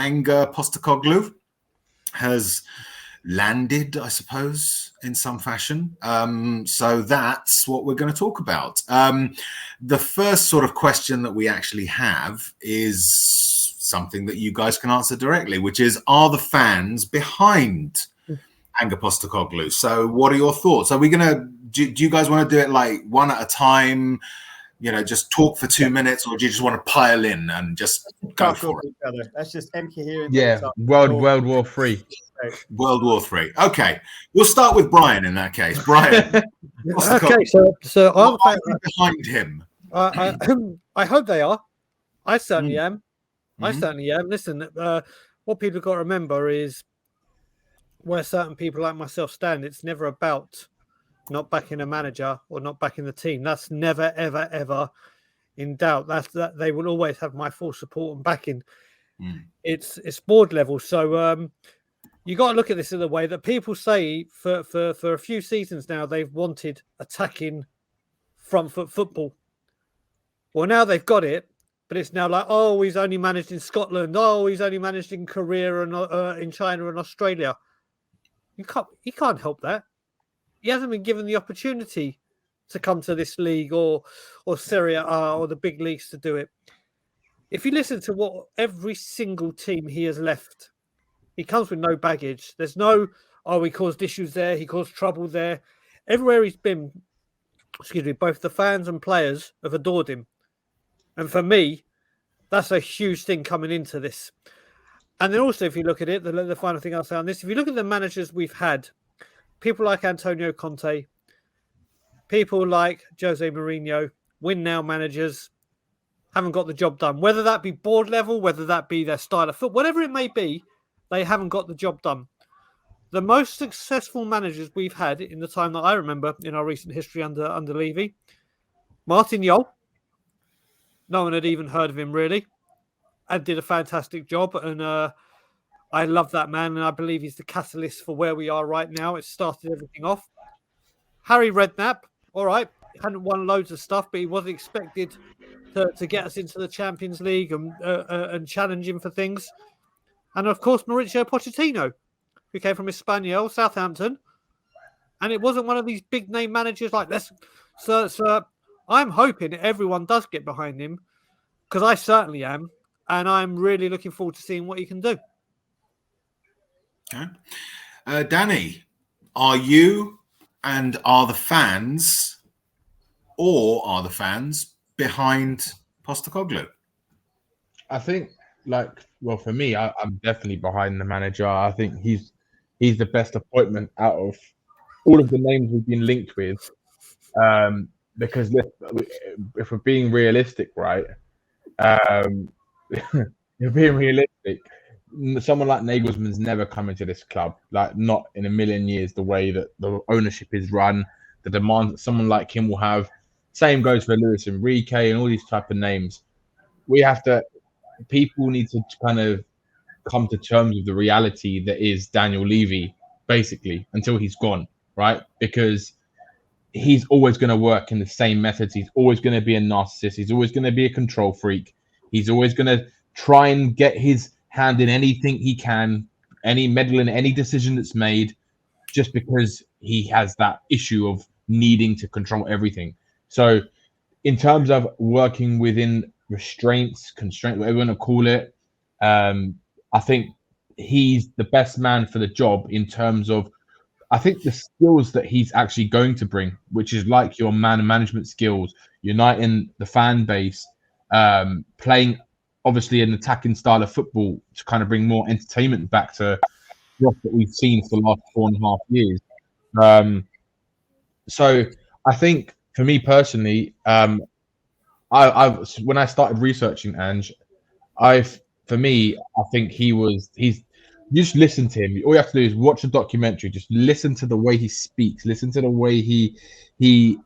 Ange Postecoglou has landed, I suppose, in some fashion. So that's what we're going to talk about. The first sort of question that we actually have is something that you guys can answer directly, which is, are the fans behind Ange Postecoglou? So what are your thoughts? Are we going to, do you guys want to do it like one at a time? You know, just talk for 2 minutes, or do you just want to pile in and just go for it? That's just empty here. Yeah, World War III. World War III. Okay, we'll start with Brian in that case. Brian. Okay, so I'm behind him. I hope they are. I certainly am. I certainly am. Listen, what people have got to remember is where certain people like myself stand. It's never about not backing a manager or not backing the team. That's never, ever, ever in doubt. That they will always have my full support and backing. It's board level. So you got to look at this in the way that people say for a few seasons now they've wanted attacking front foot football. Well, now they've got it, but it's now like, oh, he's only managed in Scotland. Oh, he's only managed in Korea and in China and Australia. He can't help that. He hasn't been given the opportunity to come to this league or Serie A or the big leagues to do it. If you listen to what every single team he has left, he comes with no baggage. There's no, oh, he caused issues there, he caused trouble there. Everywhere he's been, both the fans and players have adored him. And for me, that's a huge thing coming into this. And then also, if you look at it, the final thing I'll say on this, if you look at the managers we've had, people like Antonio Conte, people like Jose Mourinho, win now managers, haven't got the job done. Whether that be board level, whether that be their style of foot, whatever it may be, they haven't got the job done. The most successful managers we've had in the time that I remember in our recent history under Levy, Martin Jol. No one had even heard of him really, and did a fantastic job. And I love that man, and I believe he's the catalyst for where we are right now. It started everything off. Harry Redknapp, all right, hadn't won loads of stuff, but he wasn't expected to get us into the Champions League and challenging for things. And of course, Mauricio Pochettino, who came from Espanyol, Southampton. And it wasn't one of these big name managers like this. So I'm hoping everyone does get behind him, because I certainly am. And I'm really looking forward to seeing what he can do. Okay. Danny, are you and are the fans behind Postecoglou? I think, for me, I'm definitely behind the manager. I think he's the best appointment out of all of the names we've been linked with. Because if we're being realistic, right? If being realistic, someone like Nagelsmann's never come into this club, not in a million years, the way that the ownership is run, the demands that someone like him will have. Same goes for Luis Enrique and all these type of names. People need to kind of come to terms with the reality that is Daniel Levy, basically, until he's gone, right? Because he's always going to work in the same methods. He's always going to be a narcissist. He's always going to be a control freak. He's always going to try and get his hand in anything he can, meddle in any decision that's made, just because he has that issue of needing to control everything. So in terms of working within constraint, whatever you want to call it, I think he's the best man for the job in terms of, I think, the skills that he's actually going to bring, which is like your man management skills, uniting the fan base, playing obviously an attacking style of football to kind of bring more entertainment back to what we've seen for the last 4.5 years. So I think for me personally, when I started researching Ange, I think he's just listen to him. All you have to do is watch a documentary, just listen to the way he speaks, listen to the way the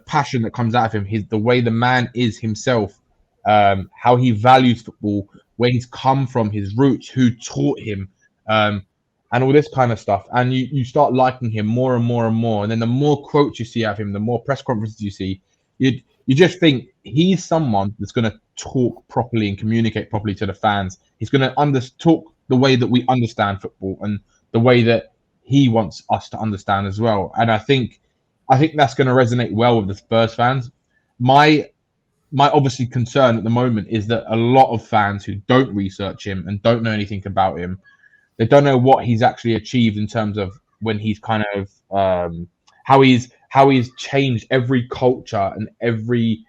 passion that comes out of him, the way the man is himself, how he values football, where he's come from, his roots, who taught him, and all this kind of stuff. And you start liking him more and more and more. And then the more quotes you see of him, the more press conferences you see, you just think he's someone that's going to talk properly and communicate properly to the fans. He's going to talk the way that we understand football and the way that he wants us to understand as well. And I think that's going to resonate well with the Spurs fans. My obviously concern at the moment is that a lot of fans who don't research him and don't know anything about him, they don't know what he's actually achieved in terms of when he's kind of how he's changed every culture and every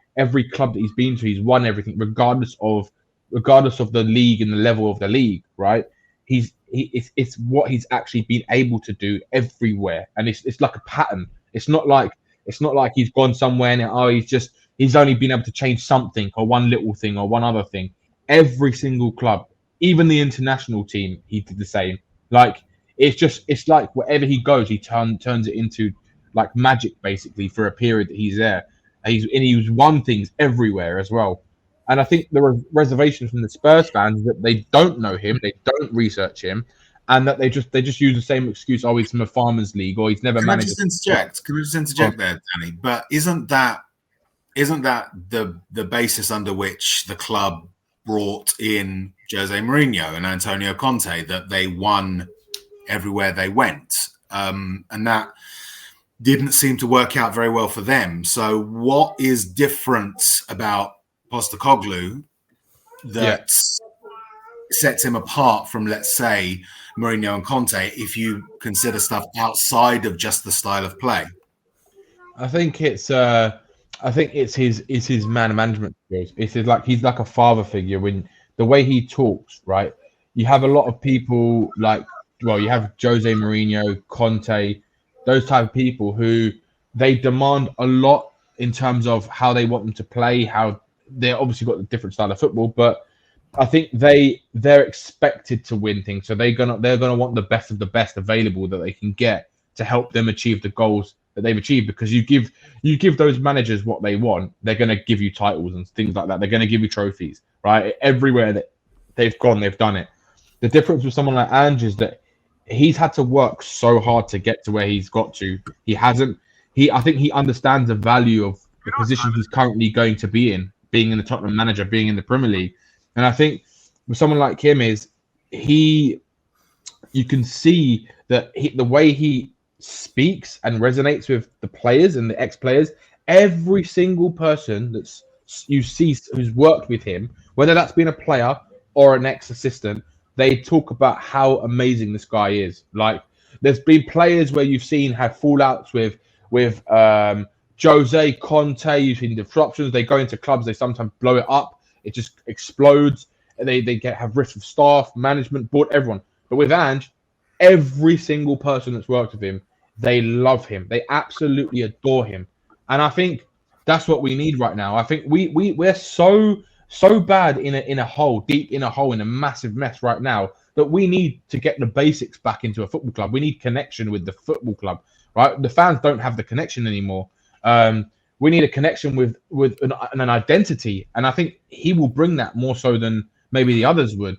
club that he's been to. He's won everything, regardless of the league and the level of the league, right? It's what he's actually been able to do everywhere, and it's like a pattern. It's not like he's gone somewhere and he's only been able to change something or one little thing or one other thing. Every single club, even the international team, he did the same. Like it's like wherever he goes, he turns it into like magic basically for a period that he's there. And he's won things everywhere as well. And I think there are reservations from the Spurs fans that they don't know him, they don't research him, and that they just use the same excuse. Oh, he's from a farmers league, or he's never managed. Can we just interject there, Danny? But isn't that the basis under which the club brought in Jose Mourinho and Antonio Conte, that they won everywhere they went, and that didn't seem to work out very well for them. So what is different about Postecoglou that sets him apart from, let's say, Mourinho and Conte, if you consider stuff outside of just the style of play? I think it's his man management skills. He's like a father figure. When the way he talks, right? You have a lot of people you have Jose Mourinho, Conte, those type of people who they demand a lot in terms of how they want them to play. How they're obviously got a different style of football, but I think they're expected to win things. So they're gonna want the best of the best available that they can get to help them achieve the goals that they've achieved. Because you give those managers what they want, they're gonna give you titles and things like that. They're gonna give you trophies, right? Everywhere that they've gone, they've done it. The difference with someone like Ange is that he's had to work so hard to get to where he's got to. I think he understands the value of the position he's currently going to be in, being in the Tottenham manager, being in the Premier League. And I think with someone like him you can see that the way he speaks and resonates with the players and the ex-players, every single person you see who's worked with him, whether that's been a player or an ex-assistant, they talk about how amazing this guy is. Like, there's been players where you've seen have fallouts with Jose, Conte. You've seen disruptions. They go into clubs, they sometimes blow it up. It just explodes. They have risks with staff, management, board, everyone. But with Ange, every single person that's worked with him, they love him. They absolutely adore him. And I think that's what we need right now. I think we're so bad in a hole, deep in a hole, in a massive mess right now, that we need to get the basics back into a football club. We need connection with the football club, right? The fans don't have the connection anymore. We need a connection with an identity, and I think he will bring that more so than maybe the others would.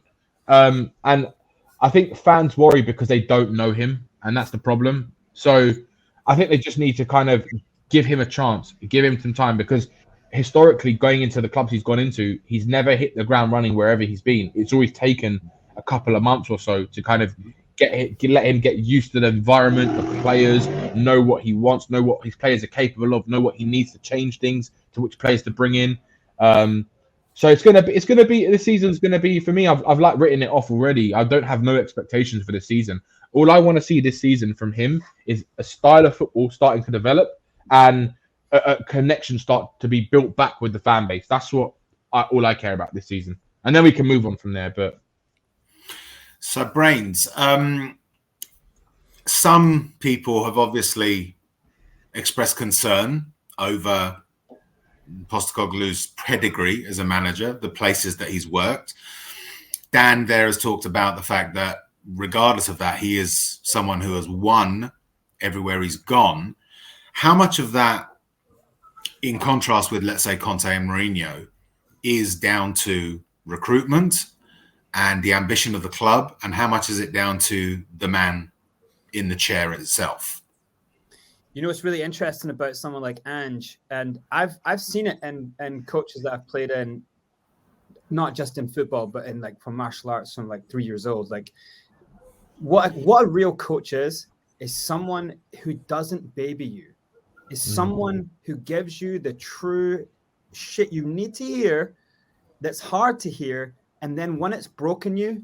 And I think fans worry because they don't know him, and that's the problem. So I think they just need to kind of give him a chance, give him some time, because historically, going into the clubs he's gone into, he's never hit the ground running wherever he's been. It's always taken a couple of months or so to kind of let him get used to the environment, the players, know what he wants, know what his players are capable of, know what he needs to change things, to which players to bring in. So this season's gonna be, for me, I've like written it off already. I don't have no expectations for this season. All I want to see this season from him is a style of football starting to develop, and a connection start to be built back with the fan base. That's all I care about this season, and then we can move on from there. But so, Brains, some people have obviously expressed concern over Postecoglou's pedigree as a manager, the places that he's worked. Dan there has talked about the fact that regardless of that, he is someone who has won everywhere he's gone. How much of that, in contrast with, let's say, Conte and Mourinho, is down to recruitment and the ambition of the club, and how much is it down to the man in the chair itself? You know, what's really interesting about someone like Ange, and I've seen it in coaches that I've played in, not just in football, but in like from martial arts from like 3 years old. Like what a real coach is someone who doesn't baby you, is someone who gives you the true shit you need to hear, that's hard to hear, and then when it's broken you,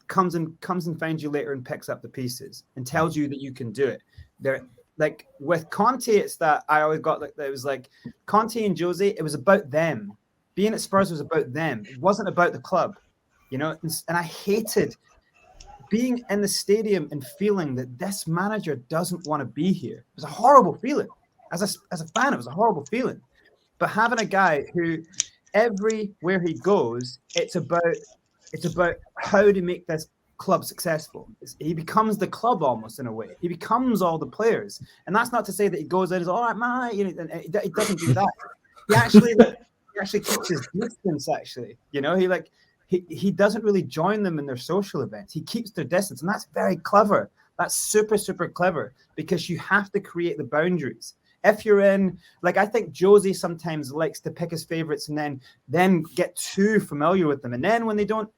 comes and finds you later and picks up the pieces and tells you that you can do it. They're like with Conte, it's that I always got like it was like Conte and Jose, it was about them. Being at Spurs was about them. It wasn't about the club, you know. And I hated being in the stadium and feeling that this manager doesn't want to be here. It was a horrible feeling. As a fan, it was a horrible feeling. But having a guy who everywhere he goes, it's about how to make this club successful. He becomes the club almost in a way. He becomes all the players. And that's not to say that he goes in and is all right, man. You know, and he doesn't do that. He actually keeps his distance. Actually, you know, he doesn't really join them in their social events. He keeps their distance, and that's very clever. That's super, super clever, because you have to create the boundaries. If you're in, like, I think Josie sometimes likes to pick his favorites and then get too familiar with them, and then when they don't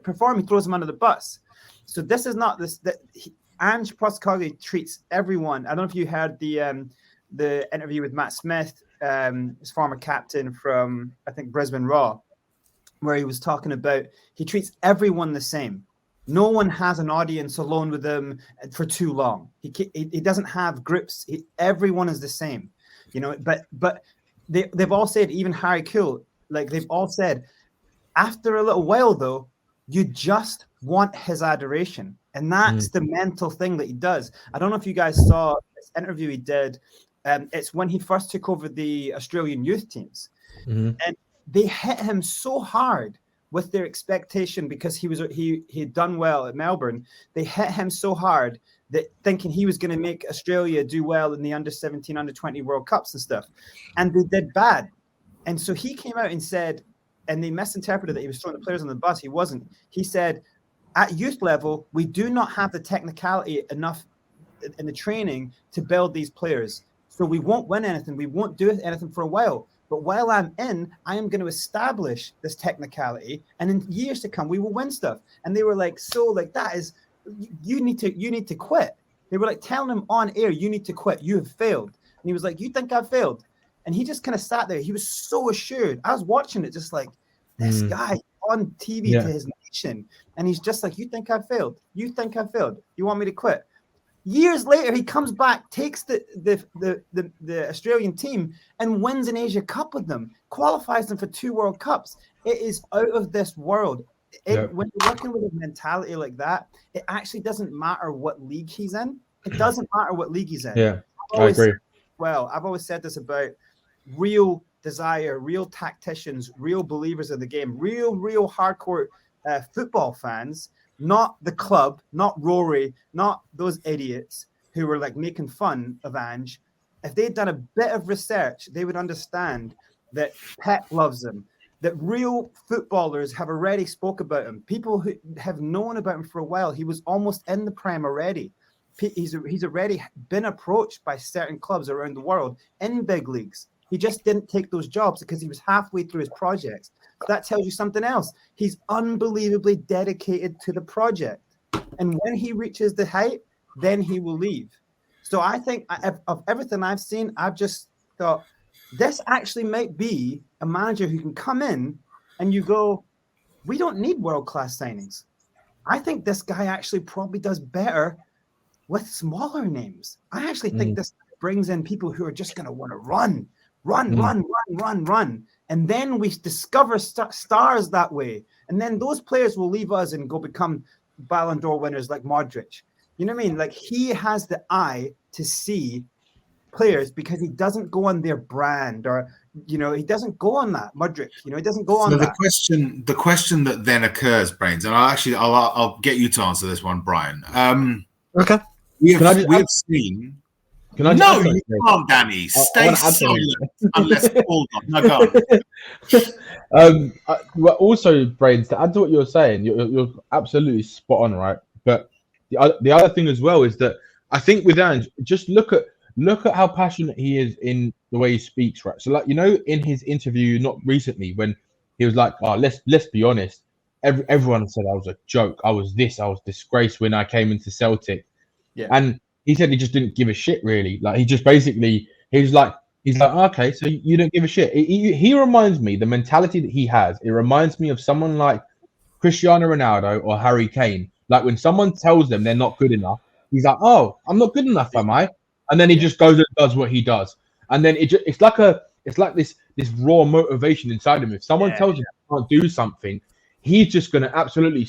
perform, he throws them under the bus. So this is not this that Ange Postecoglou treats everyone. I don't know if you heard the interview with Matt Smith, his former captain from, I think, Brisbane Raw, where he was talking about he treats everyone the same. No one has an audience alone with him for too long. He doesn't have groups. Everyone is the same, you know. But they've all said, even Harry Kuehl, like they've all said, after a little while though, you just want his adoration, and that's the mental thing that he does. I don't know if you guys saw this interview he did. It's when he first took over the Australian youth teams, and they hit him so hard with their expectation because he had done well at Melbourne. They hit him so hard that thinking he was going to make Australia do well in the under-17, under-20 World Cups and stuff, and they did bad. And so he came out and said, and they misinterpreted that he was throwing the players on the bus. He wasn't. He said, at youth level, we do not have the technicality enough in the training to build these players. So we won't win anything. We won't do anything for a while. But while I'm in, I am going to establish this technicality, and in years to come, we will win stuff. And they were like, so like that is, you need to quit. They were like telling him on air, you need to quit. You have failed. And he was like, you think I've failed? And he just kind of sat there. He was so assured. I was watching it just like, this guy on TV to his nation. And he's just like, you think I've failed? You think I've failed? You want me to quit? Years later, he comes back, takes the Australian team and wins an Asia Cup with them, qualifies them for 2 World Cups. It is out of this world. When you're working with a mentality like that, it actually doesn't matter what league he's in. It doesn't matter what league he's in. Yeah, I agree. Well, I've always said this about real desire, real tacticians, real believers of the game, real hardcore football fans. Not the club, not Rory, not those idiots who were like making fun of Ange. If they'd done a bit of research, they would understand that Pep loves him, that real footballers have already spoke about him. People who have known about him for a while. He was almost in the Prem already. He's already been approached by certain clubs around the world in big leagues. He just didn't take those jobs because he was halfway through his projects. That tells you something else. He's unbelievably dedicated to the project. And when he reaches the height, then he will leave. So I think of everything I've seen, I've just thought, this actually might be a manager who can come in and you go, we don't need world-class signings. I think this guy actually probably does better with smaller names. I actually think this brings in people who are just going to want to run. And then we discover stars that way. And then those players will leave us and go become Ballon d'Or winners like Modric. You know what I mean? Like, he has the eye to see players because he doesn't go on their brand, or, you know, he doesn't go on that. Modric, you know, he doesn't go on that. The question that then occurs, Brains, and I'll get you to answer this one, Brian. Okay. We have seen. Can I no, you can't, Danny. Stay silent unless called on. No, go on. Well, also, Brains, to add to what you're saying, you're absolutely spot on, right? But the other thing as well is that I think with Ange, just look at look at how passionate he is in the way he speaks, right? So, like, you know, in his interview, not recently, when he was like, "Oh, let's be honest. Everyone said I was a joke. I was disgraced when I came into Celtic." Yeah. And he said he just didn't give a shit, really. Like, he just basically, he's like, okay, so you don't give a shit. He reminds me, the mentality that he has, it reminds me of someone like Cristiano Ronaldo or Harry Kane. Like, when someone tells them they're not good enough, he's like, "Oh, I'm not good enough, am I?" And then he just goes and does what he does. And then it's like this raw motivation inside him. If someone tells him he can't do something, he's just gonna absolutely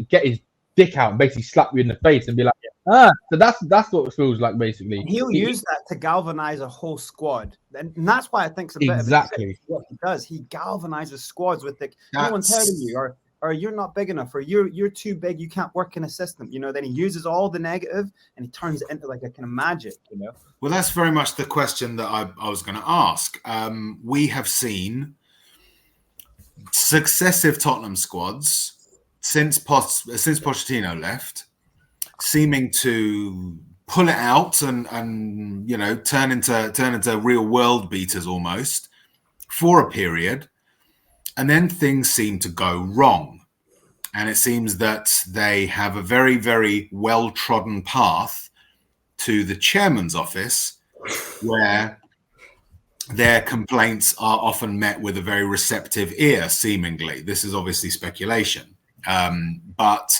get his dick out and basically slap you in the face and be like, so that's what it feels like, basically. And he'll use that to galvanize a whole squad, and that's why I think it's a bit exactly what he does. He galvanizes squads with no one telling you, or you're not big enough, or you're too big, you can't work in a system. You know, then he uses all the negative and he turns it into like a kind of magic. You know. Well, that's very much the question that I was going to ask. We have seen successive Tottenham squads since Pochettino left, seeming to pull it out and you know turn into real world beaters almost for a period, and then things seem to go wrong, and it seems that they have a very, very well trodden path to the chairman's office, where their complaints are often met with a very receptive ear. Seemingly, this is obviously speculation, but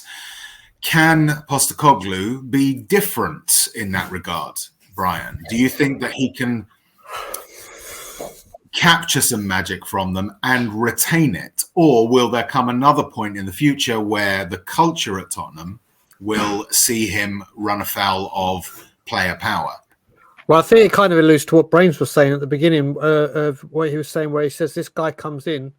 can Postecoglou be different in that regard, Brian? Do you think that he can capture some magic from them and retain it? Or will there come another point in the future where the culture at Tottenham will see him run afoul of player power? Well, I think it kind of alludes to what Brains was saying at the beginning of what he was saying, where he says this guy comes in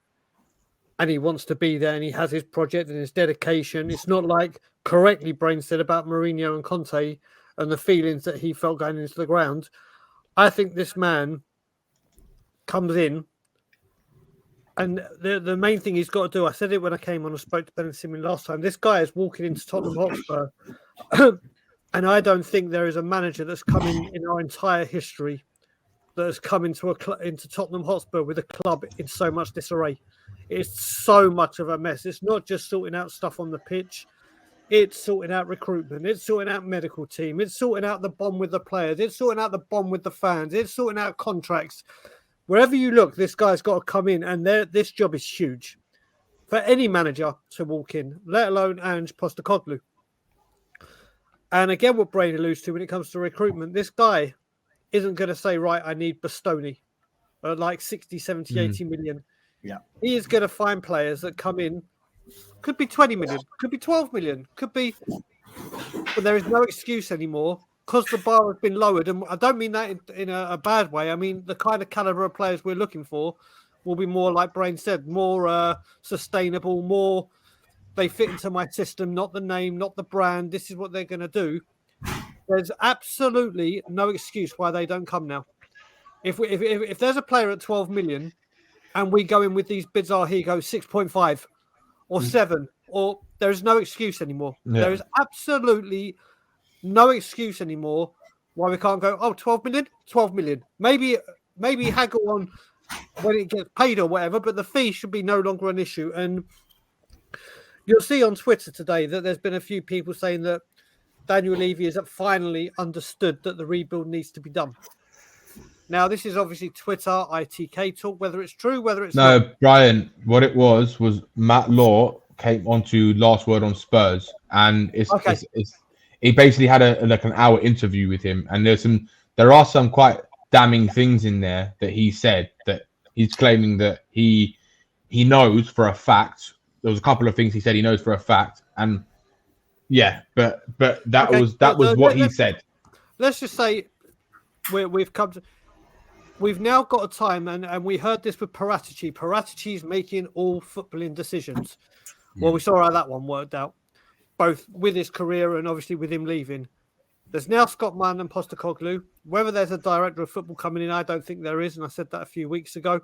and he wants to be there and he has his project and his dedication. It's not like correctly Brains said about Mourinho and Conte and the feelings that he felt going into the ground. I think this man comes in, and the main thing he's got to do, I said it when I came on and spoke to Ben Simmons last time, this guy is walking into Tottenham Hotspur, and I don't think there is a manager that's come in our entire history that has come into Tottenham Hotspur with a club in so much disarray. It's so much of a mess. It's not just sorting out stuff on the pitch. It's sorting out recruitment. It's sorting out medical team. It's sorting out the bond with the players. It's sorting out the bond with the fans. It's sorting out contracts. Wherever you look, this guy's got to come in, and this job is huge for any manager to walk in, let alone Ange Postecoglou. And again, what Brain alludes to when it comes to recruitment, this guy isn't going to say, right, I need Bastoni at like 60, 70, 80 million. Yeah. He is going to find players that come in, could be 20 million, could be 12 million, could be, but there is no excuse anymore because the bar has been lowered. And I don't mean that in a bad way. I mean, the kind of caliber of players we're looking for will be more, like Brain said, more sustainable, more they fit into my system, not the name, not the brand. This is what they're going to do. There's absolutely no excuse why they don't come now. If there's a player at 12 million and we go in with these bids, here goes 6.5 or 7, or there's no excuse anymore. Yeah. There is absolutely no excuse anymore why we can't go, 12 million, 12 million. Maybe haggle on when it gets paid or whatever, but the fee should be no longer an issue. And you'll see on Twitter today that there's been a few people saying that Daniel Levy has finally understood that the rebuild needs to be done. Now, this is obviously Twitter, ITK talk, whether it's true, whether it's not. No, Brian, what it was Matt Law came onto Last Word on Spurs, and he basically had an hour interview with him, and there are some quite damning things in there that he said, that he's claiming that he knows for a fact. There was a couple of things he said he knows for a fact, and yeah, but that was what he said. Let's just say we've now got a time, and we heard this with Paratici. Paratici's making all footballing decisions. Well, we saw how that one worked out, both with his career and obviously with him leaving. There's now Scott Munn and Postecoglou. Whether there's a director of football coming in, I don't think there is, and I said that a few weeks ago.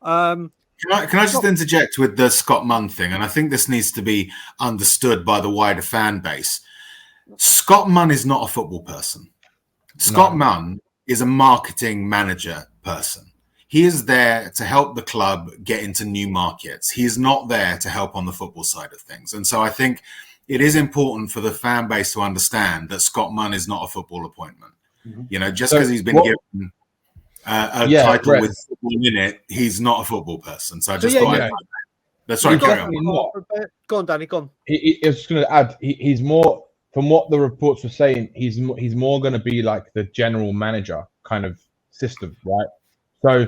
Can I just interject with the Scott Munn thing? And I think this needs to be understood by the wider fan base. Scott Munn is not a football person. Scott Munn is a marketing manager person. He is there to help the club get into new markets. He is not there to help on the football side of things. And so I think it is important for the fan base to understand that Scott Munn is not a football appointment. You know, just because he's been given a title with football in it, he's not a football person. So I just thought that's right. Go on, Danny. Go on. I was just going to add, he's more, from what the reports were saying, he's more going to be like the general manager kind of system, right? So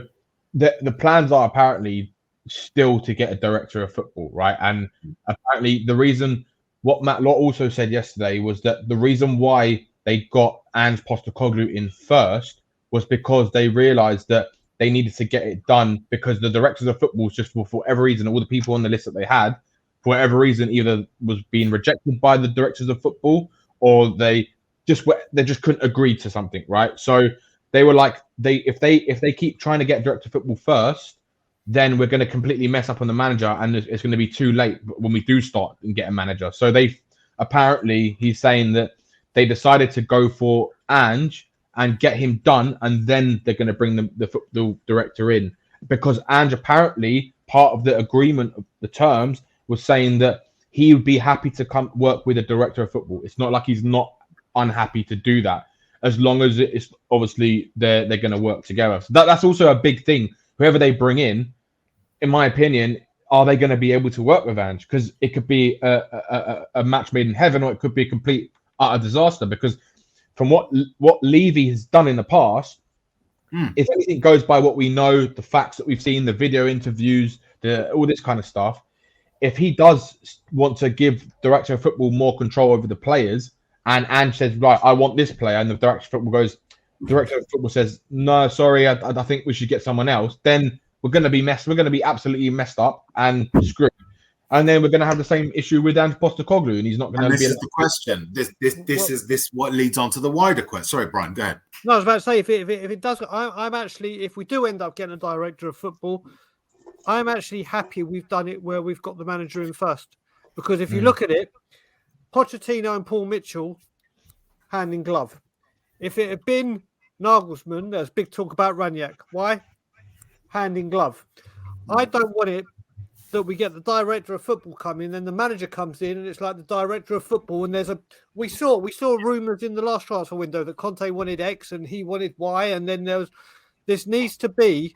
the plans are apparently still to get a director of football, right? And apparently the reason, what Matt Lott also said yesterday, was that the reason why they got Ange Postecoglou in first was because they realized that they needed to get it done, because the directors of football, just for whatever reason, all the people on the list that they had, for whatever reason, either was being rejected by the directors of football, or they just couldn't agree to something, right? So they were like, if they keep trying to get director of football first, then we're going to completely mess up on the manager, and it's going to be too late when we do start and get a manager. So he's saying that they decided to go for Ange and get him done, and then they're going to bring the football director in, because Ange, apparently part of the agreement of the terms, was saying that he would be happy to come work with a director of football. It's not like he's not unhappy to do that, as long as it's obviously they're going to work together. So that's also a big thing. Whoever they bring in my opinion, are they going to be able to work with Ange? Because it could be a match made in heaven, or it could be a complete utter disaster. Because from what Levy has done in the past, if anything goes by what we know, the facts that we've seen, the video interviews, all this kind of stuff, if he does want to give director of football more control over the players, and Ange says, right, I want this player, and the director of football says, no, sorry, I think we should get someone else, then we're going to be absolutely messed up and screwed. And then we're going to have the same issue with Ange Postecoglou, and he's not going to be. This is the question. This is what leads on to the wider question. Sorry, Brian, go ahead. No, I was about to say, if it does, I'm actually, if we do end up getting a director of football, I'm actually happy we've done it where we've got the manager in first. Because if you look at it, Pochettino and Paul Mitchell, hand in glove. If it had been Nagelsmann, there's big talk about Ranić. Why? Hand in glove. I don't want it that we get the director of football come in, then the manager comes in, and it's like the director of football. And we saw rumours in the last transfer window that Conte wanted X and he wanted Y, and then this needs to be.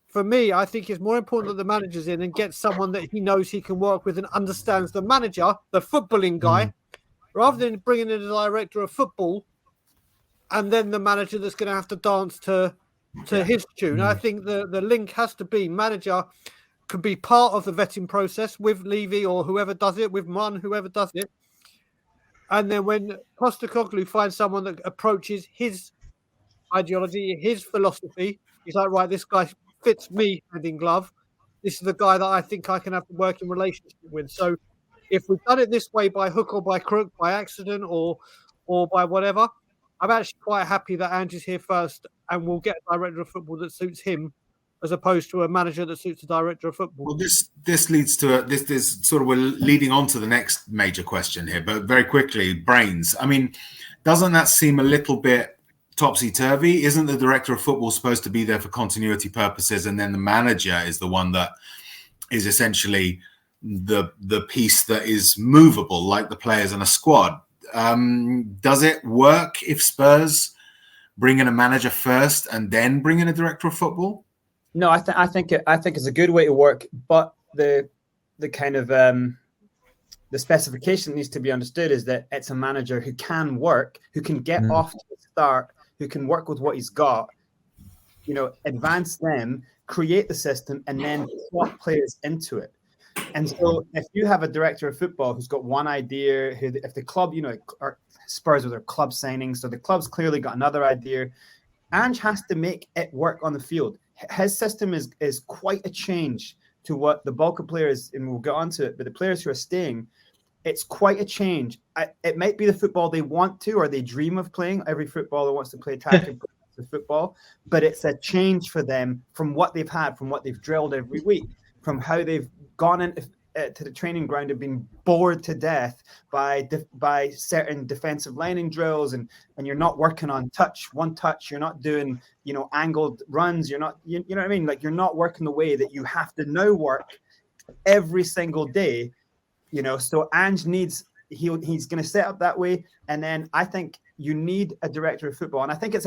For me, I think it's more important that the manager's in and gets someone that he knows he can work with and understands the manager, the footballing guy, rather than bringing in a director of football and then the manager that's going to have to dance to his tune. I think the link has to be manager could be part of the vetting process with Levy or whoever does it, with Munn, whoever does it. And then when Postecoglou finds someone that approaches his ideology, his philosophy, he's like, right, this guy fits me hand in glove. This is the guy that I think I can have a working relationship with. So if we've done it this way by hook or by crook, by accident or by whatever, I'm actually quite happy that Ange is here first, and we'll get a director of football that suits him, as opposed to a manager that suits a director of football. Well, this leads to this sort of, we're leading on to the next major question here, but very quickly, brains. I mean, doesn't that seem a little bit topsy-turvy? Isn't the director of football supposed to be there for continuity purposes, and then the manager is the one that is essentially the piece that is movable, like the players in a squad? Does it work if Spurs bring in a manager first and then bring in a director of football? No, I think it's a good way to work, but the kind of the specification needs to be understood is that it's a manager who can work, who can get off to the start, who can work with what he's got, advance them, create the system, and then swap players into it. And so if you have a director of football who's got one idea, if the club, are Spurs with their club signings, so the club's clearly got another idea, Ange has to make it work on the field. His system is quite a change to what the bulk of players, and we'll get onto it, but the players who are staying, it's quite a change. It might be the football they want to, or they dream of playing. Every footballer wants to play tactical football, but it's a change for them from what they've had, from what they've drilled every week, from how they've gone in. to the training ground and being bored to death by certain defensive lining drills, and you're not working on one touch, you're not doing, you know, angled runs, you're not, you know what I mean? Like, you're not working the way that you have to now work every single day, you know. So Ange needs, he's going to set up that way. And then I think you need a director of football. And I think it's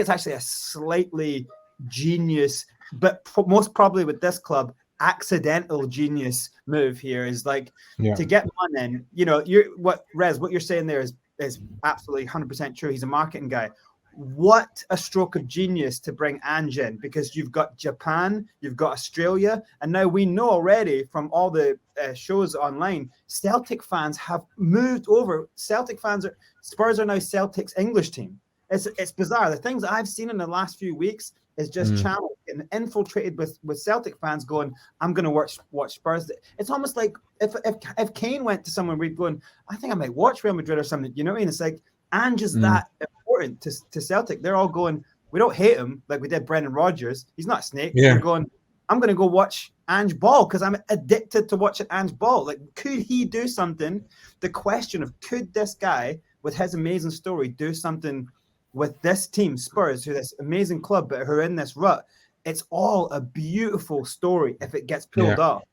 actually a slightly genius, but most probably with this club, accidental genius move here is like to get Munn in. You know, what you're saying there is absolutely 100% true. He's a marketing guy. What a stroke of genius to bring Ange in, because you've got Japan, you've got Australia, and now we know already from all the shows online, Celtic fans have moved over. Spurs are now Celtic's English team. It's bizarre. The things I've seen in the last few weeks is just channeled and infiltrated with Celtic fans going, I'm going to watch Spurs. It's almost like if Kane went to someone, we'd go, I think I might watch Real Madrid or something. You know what I mean? It's like Ange is that important to Celtic. They're all going, we don't hate him like we did Brendan Rodgers. He's not a snake. Yeah. They're going, I'm going to go watch Ange ball because I'm addicted to watching Ange ball. Like, could he do something? The question of, could this guy with his amazing story do something with this team, Spurs, who this amazing club, but who are in this rut? It's all a beautiful story if it gets pulled off.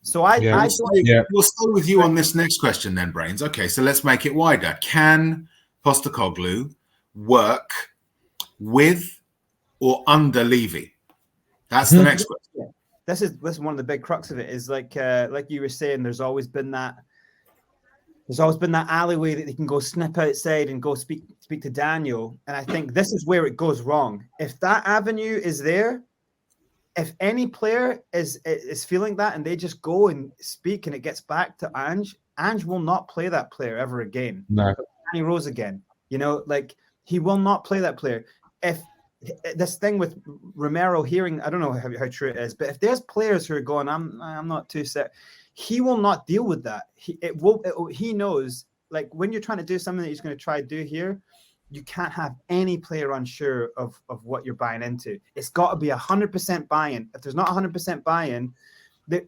So we'll stay with you on this next question then, Brains. Okay, so let's make it wider. Can Postecoglou work with or under Levy? That's the next question. This is one of the big crux of it. Is like you were saying, there's always been that alleyway that they can go snip outside and go speak to Daniel. And I think this is where it goes wrong. If that avenue is there, if any player is feeling that and they just go and speak and it gets back to Ange will not play that player ever again. No. Danny Rose again. You know, like, he will not play that player. If this thing with Romero hearing, I don't know how true it is, but if there's players who are going, I'm not too set, he will not deal with that. He knows, like, when you're trying to do something that he's going to try to do here, you can't have any player unsure of what you're buying into. It's got to be 100% buy-in. If there's not 100% buy-in,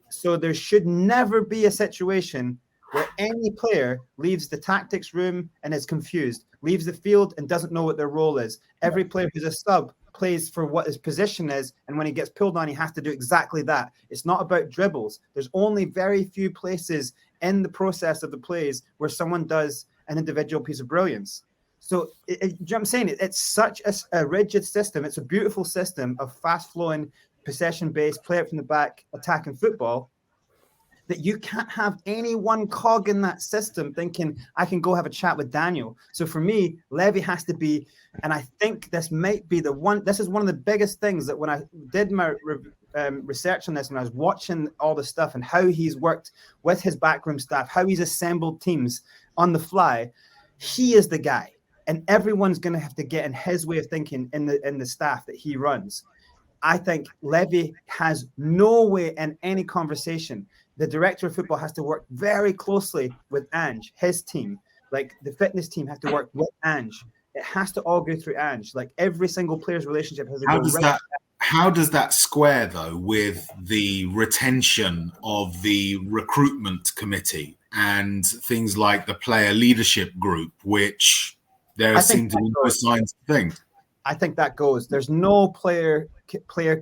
so there should never be a situation where any player leaves the tactics room and is confused, leaves the field and doesn't know what their role is. Every player who's a sub plays for what his position is, and when he gets pulled on, he has to do exactly that. It's not about dribbles. There's only very few places in the process of the plays where someone does an individual piece of brilliance. So you know what I'm saying? It's such a rigid system. It's a beautiful system of fast-flowing, possession-based, play it from the back, attacking football, that you can't have any one cog in that system thinking, I can go have a chat with Daniel. So for me, Levy has to be, and I think this might be this is one of the biggest things that when I did my research on this, when I was watching all the stuff and how he's worked with his backroom staff, how he's assembled teams on the fly, he is the guy. And everyone's going to have to get in his way of thinking in the staff that he runs. I think Levy has no way in any conversation. The director of football has to work very closely with Ange, his team. Like, the fitness team has to work with Ange. It has to all go through Ange. Like, every single player's relationship has to go. How does that square, though, with the retention of the recruitment committee and things like the player leadership group, which there seem to be no signs of things? I think that goes. There's no player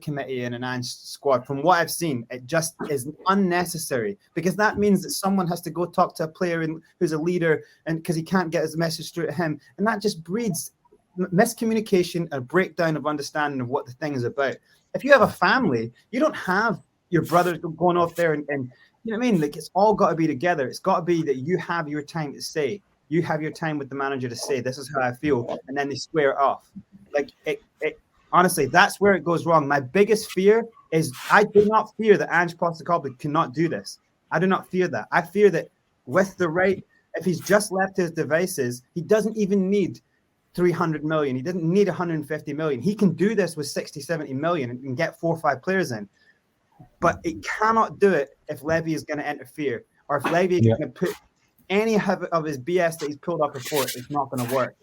committee in an Ange squad. From what I've seen, it just is unnecessary, because that means that someone has to go talk to a player who's a leader, and because he can't get his message through to him, and that just breeds miscommunication, a breakdown of understanding of what the thing is about. If you have a family, you don't have your brothers going off there and you know what I mean? Like, it's all got to be together. It's got to be that you have your time to say. You have your time with the manager to say, this is how I feel, and then they square it off. Like, honestly, that's where it goes wrong. My biggest fear is, I do not fear that Ange Postecoglou cannot do this. I do not fear that. I fear that with the right, if he's just left his devices, he doesn't even need 300 million. He doesn't need 150 million. He can do this with 60, 70 million and get 4 or 5 players in. But it cannot do it if Levy is going to interfere, or if Levy is going to put any of his BS that he's pulled up before. It's not going to work.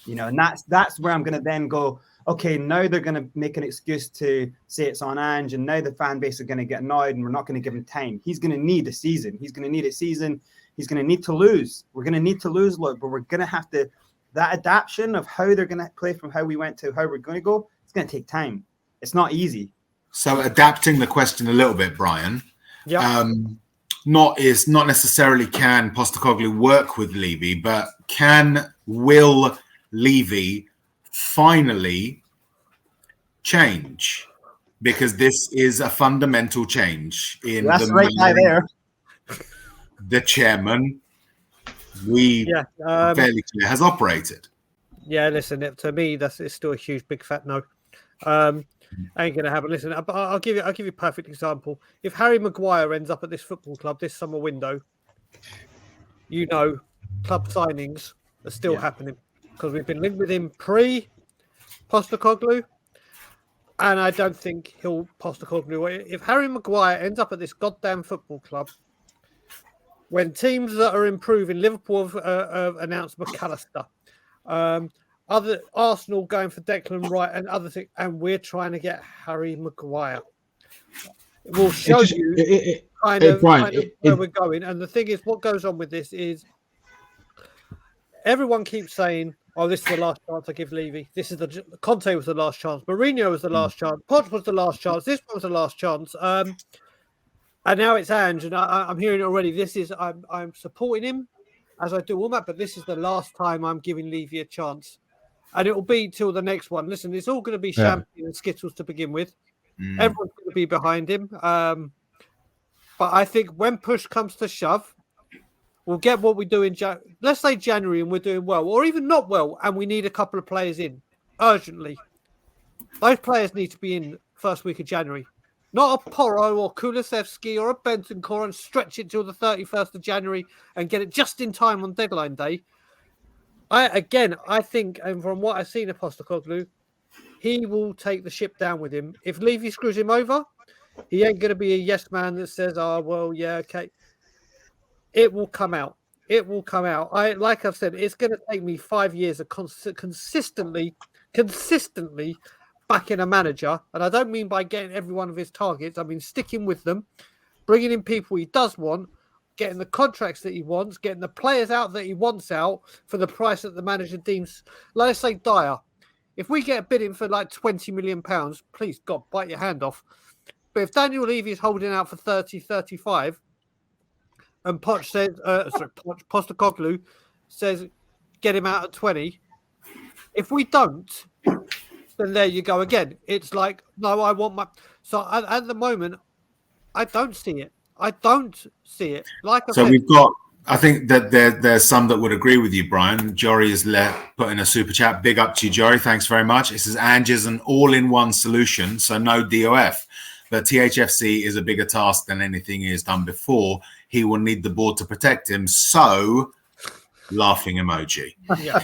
You know, and that's where I'm going to then go, okay, now they're going to make an excuse to say it's on Ange, and now the fan base are going to get annoyed, and we're not going to give him time. He's going to need a season. He's going to need a season. He's going to need to lose. We're going to need to lose, look, but we're going to have to, that adaptation of how they're going to play from how we went to how we're going to go, it's going to take time. It's not easy. So adapting the question a little bit, Brian. Yeah. Not necessarily can Postecoglou work with Levy, but will Levy finally change? Because this is a fundamental change in That's the right guy there. The chairman, fairly clear, has operated. Yeah, listen, to me, it's still a huge, big fat no. Ain't gonna happen. Listen, I'll give you a perfect example. If Harry Maguire ends up at this football club this summer window, club signings are still happening because we've been linked with him pre-Postecoglou, and I don't think he'll Postecoglou. If Harry Maguire ends up at this goddamn football club, when teams that are improving, Liverpool have announced McAllister. Other Arsenal going for Declan Wright and other things, and we're trying to get Harry Maguire. It will show where we're going. And the thing is, what goes on with this is everyone keeps saying, "Oh, this is the last chance I give Levy. This is Conte was the last chance. Mourinho was the last chance. Poch was the last chance. This one was the last chance." And now it's Ange, and I'm hearing it already. I'm supporting him as I do all that, but this is the last time I'm giving Levy a chance. And it will be till the next one. Listen, it's all going to be champagne and Skittles to begin with. Everyone's going to be behind him. But I think when push comes to shove, we'll get what we do in let's say January, and we're doing well, or even not well, and we need a couple of players in urgently. Those players need to be in first week of January. Not a Porro or Kulusevski or a Bentancur and stretch it till the 31st of January and get it just in time on deadline day. I think, and from what I've seen of Postecoglou, he will take the ship down with him. If Levy screws him over, he ain't going to be a yes man that says, "Oh, well, yeah, okay." It will come out. It will come out. Like I've said, it's going to take me 5 years of consistently backing a manager. And I don't mean by getting every one of his targets. I mean sticking with them, bringing in people he does want, getting the contracts that he wants, getting the players out that he wants out for the price that the manager deems. Let's say Dyer. If we get a bidding for like £20 million, please, God, bite your hand off. But if Daniel Levy is holding out for 30, 35, and Postecoglou says, get him out at 20, if we don't, then there you go again. It's like, no, I want my... So at the moment, I don't see it. We've got, I think that there's some that would agree with you, Brian. Jory has put in a super chat. Big up to you, Jory. Thanks very much. It says Ange is an all-in-one solution, so no DOF. But THFC is a bigger task than anything he has done before. He will need the board to protect him. So, laughing emoji. Yeah.